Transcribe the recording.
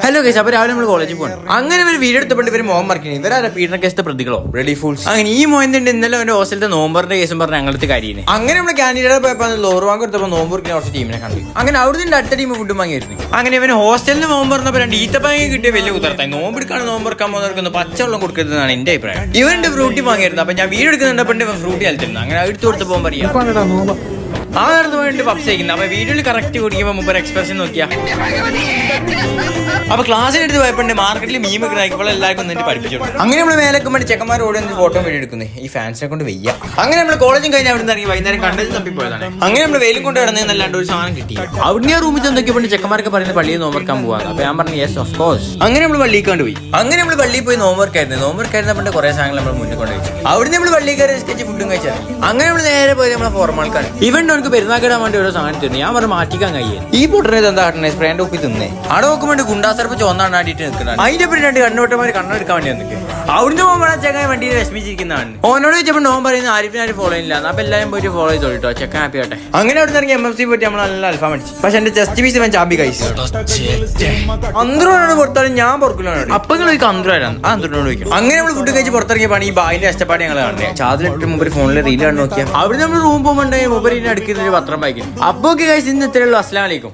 Hello guys, അപ്പോൾ രാവിലെ നമ്മൾ കോളേജിൽ പോകണം. അങ്ങനെ ഒരു വീഡിയോ എടുത്തപ്പോൾ ഇവർ മോഹം മറക്കണേ. ഇവരാ പീഡന കേസത്തെ പ്രതികളോ റെഡി ഫൂൾസ്. അങ്ങനെ ഈ മോഹന്റെ ഇന്നലെ അവന്റെ ഹോസ്റ്റലിന്റെ നോമ്പറിന്റെ കേസും പറഞ്ഞ ഞങ്ങളുടെ കാര്യമാണ്. അങ്ങനെ നമ്മൾ കാൻഡിഡേറ്റ് പോയപ്പോൾ ലോർ വാങ്ങി കൊടുത്തപ്പോൾ നോമ്പൂർക്കിന് കുറച്ച് ടീമിനെ കണ്ടു. അങ്ങനെ അവിടുന്ന് അടുത്ത ടീം ഫുഡ് വാങ്ങിയിരുന്നു. അങ്ങനെ ഇവന് ഹോസ്റ്റലിന് നോമ്പ് പറഞ്ഞപ്പോൾ രണ്ട് ഈത്തപ്പാങ്ങി കിട്ടിയ വലിയ കുതിർത്തായി. നോമ്പെടുക്കാണ് നോമ്പെടുക്കാൻ പോകുന്നവർക്കൊന്ന് പച്ചവെള്ളം കൊടുക്കരുതെന്നാണ് എന്റെ അഭിപ്രായം. ഇവന്റെ ഫ്രൂട്ടി വാങ്ങിയിരുന്നു. അപ്പൊ ഞാൻ വീഡിയോ എടുക്കുന്നുണ്ടപ്പോൾ ഫ്രൂട്ടി കളിച്ചിരുന്നു. അങ്ങനെ എടുത്തു കൊടുത്ത് പോകാൻ പറയാം. ആ നേരത്തെ വേണ്ടി പപ്സ് കഴിക്കുന്നത്. അപ്പൊ വീഡിയോയിൽ കറക്റ്റ് കുടിക്കുമ്പോൾ മുമ്പ് എക്സ്പ്രഷൻ നോക്കിയാ. അപ്പൊ ക്ലാസ്സിലെടുത്ത് പോയപ്പോൾ മാർക്കറ്റിൽ മീൻ വെക്കുന്നപ്പോൾ എല്ലാവർക്കും എന്നിട്ട് പഠിപ്പിച്ചു. അങ്ങനെ നമ്മൾ മേലേക്ക് വേണ്ടി ചെക്കന്മാർ ഓടി ഫോട്ടോ വീഡിയോ എടുക്കുന്നത്. ഈ ഫാൻസിനെ കൊണ്ട് വയ്യ. അങ്ങനെ നമ്മൾ കോളേജും കഴിഞ്ഞ് അവിടെ നിന്ന് ഇറങ്ങി വൈകുന്നേരം കണ്ടത് തപ്പിപ്പോയതാണ്. അങ്ങനെ നമ്മൾ വെയിലും കൊണ്ട് കിടന്നല്ലാണ്ട് ഒരു സാധനം കിട്ടി. അവിടെ റൂമിൽ ചെന്നൊക്കെ ചെക്കന്മാർക്ക് പറയുന്നത് പള്ളിയിൽ നോമ്പർക്കാൻ പോവാണ്. അപ്പൊ ഞാൻ പറഞ്ഞു യെസ് ഓഫ് കോഴ്സ്. അങ്ങനെ നമ്മൾ പള്ളിയിൽ കൊണ്ടുപോയി. അങ്ങനെ നമ്മൾ പള്ളിയിൽ പോയി നോമ്പർക്കായിരുന്നു. നോമ്പർക്കായിരുന്നപ്പോൾ കുറെ സാധനങ്ങൾ നമ്മൾ മുന്നിൽ കൊണ്ടുപോയി. അവിടെ നമ്മൾ പള്ളിയിൽ കയറി സ്കെച്ച് ഫുഡും കഴിച്ചാൽ. അങ്ങനെ നമ്മൾ നേരെ പോയി നമ്മളെ ഫോർമാൾക്കാണ്. ഇവൻ നമുക്ക് പെരുന്നാക്കിടാൻ വേണ്ടി ഓരോ സാധനം തരുന്നു. ഞാൻ പറഞ്ഞു മാറ്റിക്കാൻ കഴിയും. ഈ പൊട്ടനത് എന്താ കാട്ടണേ? സ്പ്രേന്റെ ഒപ്പി തിന്നേ. അവിടെ നോക്കുമ്പോൾ ഗുണ്ടാസർപ്പ് ചോന്നാണ് ആടിയിട്ട് നിൽക്കുന്നത്. അതിന്റെ പിന്നെ രണ്ട് കണ്ണുവട്ടന്മാര് കണ്ണെടുക്കാൻ വേണ്ടി നിൽക്കുക. അവിടുന്ന് പോകുമ്പോൾ ചെക്കൻ വണ്ടിയിൽ വിഷമിച്ചിരിക്കുന്നതാണ്. ഓനോട് ചോദിച്ചപ്പോൾ നോൻ പറയുന്നത് ആരിഫിനാരും ഫോളോ ഇല്ല. അപ്പൊ എല്ലാവരും പോയിട്ട് ഫോളോ ചെയ്തോട്ടോ. ചെക്കൻ ഹാപ്പി ആട്ടെ. അങ്ങനെ അവിടെ ഇറങ്ങി MFC പോയിട്ട് നമ്മൾ നല്ല അൽഫാം അടിച്ചു. പക്ഷെ എന്റെ ചെസ്റ്റ് പീസ് ചാമ്പി കഴിച്ചു. അന്തരോട് പുറത്താലും ഞാൻ പുറക്കില്ലാണ്. അപ്പൊ നിങ്ങൾ അന്തരാണ് ആ അന്തരോട് ചോദിക്കും. അങ്ങനെ നമ്മൾ ഫുഡ് കഴിച്ച് പുറത്തിറങ്ങിയ പണി ഈ ബായിന്റെ കഷ്ടപ്പാട് ഞങ്ങൾ കാണുന്നത്. ചാതിലിട്ട് മുമ്പ് ഫോണിൽ റീൽ കണ്ടു നോക്കിയാൽ അവിടെ നമ്മൾ റൂം പോകുമ്പോൾ മുമ്പ് അടുക്കുന്ന ഒരു പത്രം വായിക്കും. അപ്പൊ കഴിച്ച് ഇന്ന് ഇത്രയുള്ളൂ. അസ്സലാമു അലൈക്കും.